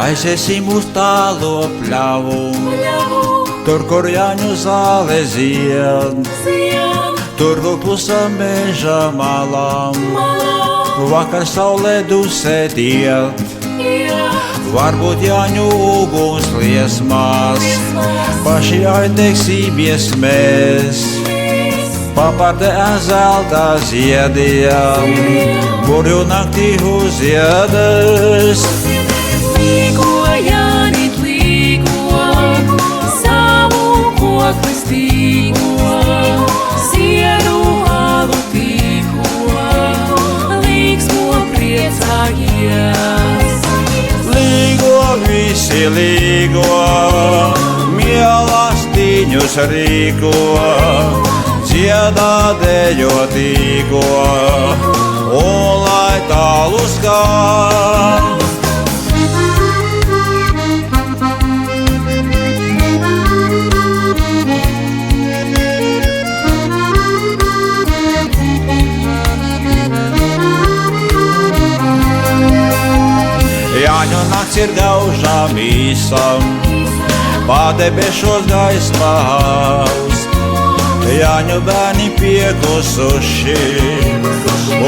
Aiziesim uz tālo pļavu, tur, kur jāņu zāle zied, tur, kur klusa meža malām, vakar saulē dusētiet. Varbūt jāņu uguns liesmās, paši aiztegsīmies mēs, papārte zelta ziediem, kurju naktī uziedas. Līgo, Jānit, līgo, savu kokli stīgo, sieru alu tīko, līgsmo priecājies. Līgo, visi līgo, mīlestīņus rīko, dziedādejotīgo, un lai tālu skan. Jāņu nakts ir gaužām īsam, padebešos gaismā aust. Jāņu bērni piekusuši,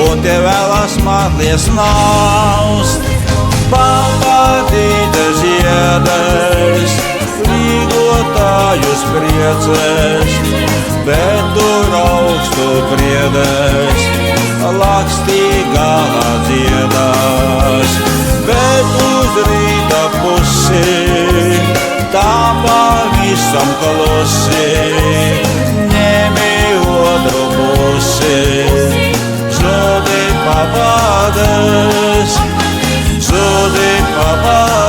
un tie vēlas matlies naust. Papardīte ziedēs, līgotājus priecēs, bet tur augstu priedēs, lakstīgā dziedās. Bet uz rīta pusi, tā pavisam klusi, ņemi otru pusi, zudi pavādas, zudi pavādas.